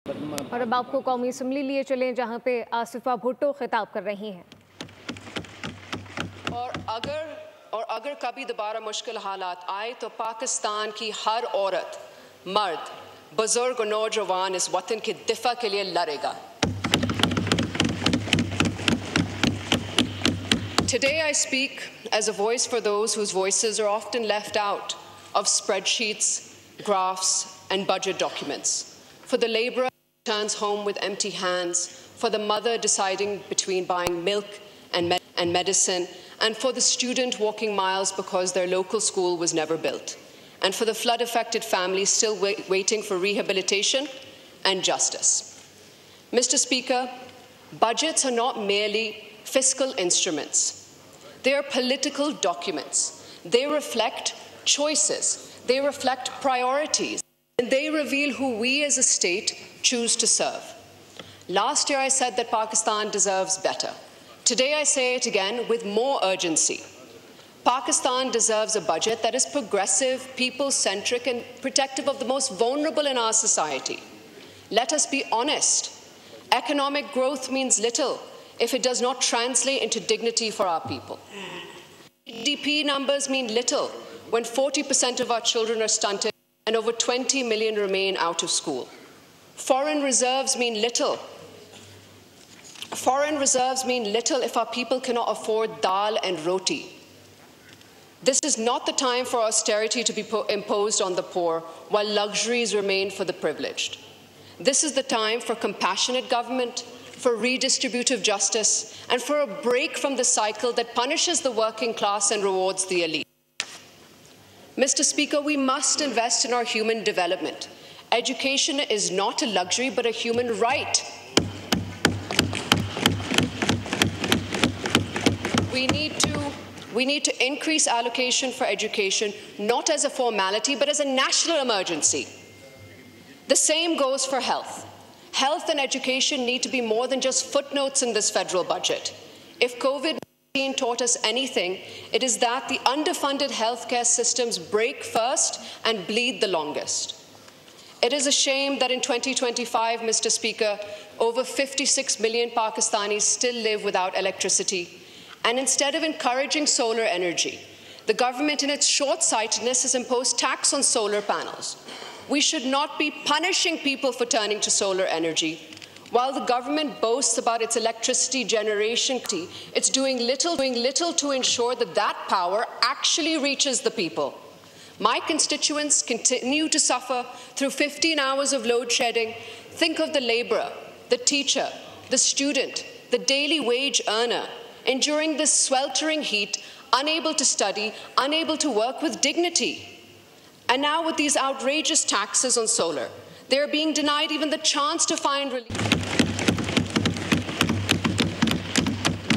और अब आपको कौमी असम्बली लिए चलें जहां पे आसिफा भुट्टो खिताब कर रही हैं। और अगर कभी दोबारा मुश्किल हालात आए तो पाकिस्तान की हर औरत, मर्द, बुजुर्ग और नौजवान इस वतन के दिफा के लिए लड़ेगा। Today I speak as a voice for those whose voices are often left out of spreadsheets, graphs and budget documents. For the labourer who returns home with empty hands, for the mother deciding between buying milk and medicine, and for the student walking miles because their local school was never built, and for the flood-affected families still waiting for rehabilitation and justice. Mr. Speaker, budgets are not merely fiscal instruments. They are political documents. They reflect choices. They reflect priorities. And they reveal who we as a state choose to serve. Last year I said that Pakistan deserves better. Today I say it again with more urgency. Pakistan deserves a budget that is progressive, people-centric and protective of the most vulnerable in our society. Let us be honest. Economic growth means little if it does not translate into dignity for our people. GDP numbers mean little when 40% of our children are stunted and over 20 million remain out of school. Foreign reserves mean little. Foreign reserves mean little if our people cannot afford dal and roti. This is not the time for austerity to be imposed on the poor while luxuries remain for the privileged. This is the time for compassionate government, for redistributive justice, and for a break from the cycle that punishes the working class and rewards the elite. Mr. Speaker, we must invest in our human development. Education is not a luxury, but a human right. We need to increase allocation for education, not as a formality, but as a national emergency. The same goes for health. Health and education need to be more than just footnotes in this federal budget. If COVID-19 taught us anything, it is that the underfunded healthcare systems break first and bleed the longest. It is a shame that in 2025, Mr. Speaker, over 56 million Pakistanis still live without electricity. And instead of encouraging solar energy, the government in its short-sightedness has imposed tax on solar panels. We should not be punishing people for turning to solar energy. While the government boasts about its electricity generation, it's doing little to ensure that that power actually reaches the people. My constituents continue to suffer through 15 hours of load shedding. Think of the labourer, the teacher, the student, the daily wage earner, enduring this sweltering heat, unable to study, unable to work with dignity. And now with these outrageous taxes on solar, they are being denied even the chance to find relief.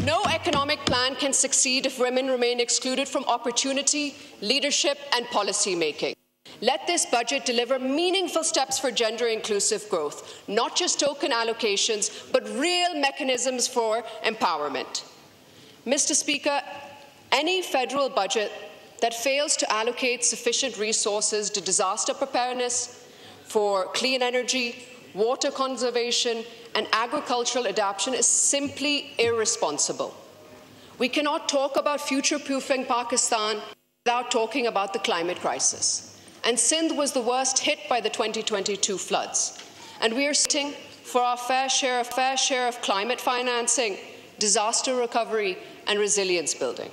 No economic plan can succeed if women remain excluded from opportunity, leadership and policy making. Let this budget deliver meaningful steps for gender-inclusive growth, not just token allocations, but real mechanisms for empowerment. Mr. Speaker, any federal budget that fails to allocate sufficient resources to disaster preparedness, for clean energy, water conservation, and agricultural adaptation is simply irresponsible. We cannot talk about future-proofing Pakistan without talking about the climate crisis. And Sindh was the worst hit by the 2022 floods. And we are sitting for our fair share of climate financing, disaster recovery, and resilience building.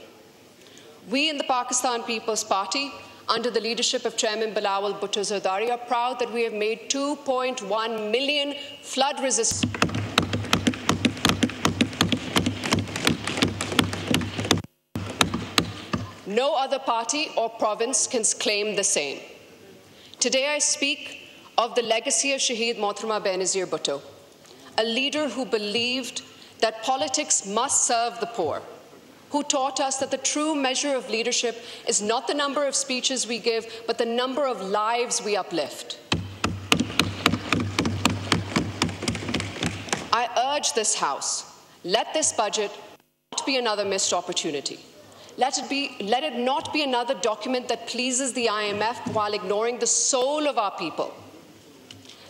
We in the Pakistan People's Party, under the leadership of Chairman BOL Bhutto Zardari, are proud that we have made 2.1 million flood-resistant. No other party or province can claim the same. Today I speak of the legacy of Shaheed Mohtarama Benazir Bhutto, a leader who believed that politics must serve the poor, who taught us that the true measure of leadership is not the number of speeches we give, but the number of lives we uplift. I urge this House, let this budget not be another missed opportunity. Let it not be another document that pleases the IMF while ignoring the soul of our people.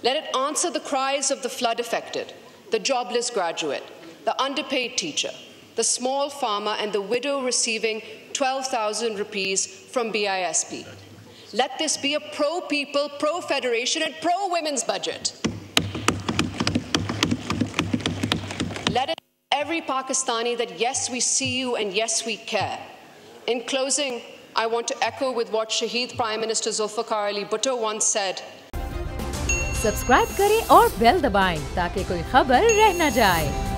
Let it answer the cries of the flood-affected, the jobless graduate, the underpaid teacher, the small farmer and the widow receiving 12,000 rupees from BISP. Let this be a pro-people, pro-federation and pro-women's budget. Let it be every Pakistani that yes, we see you and yes, we care. In closing, I want to echo with what Shaheed Prime Minister Asifa Bhutto once said. Subscribe करें और bell दबाएं ताकि कोई खबर रह न जाए।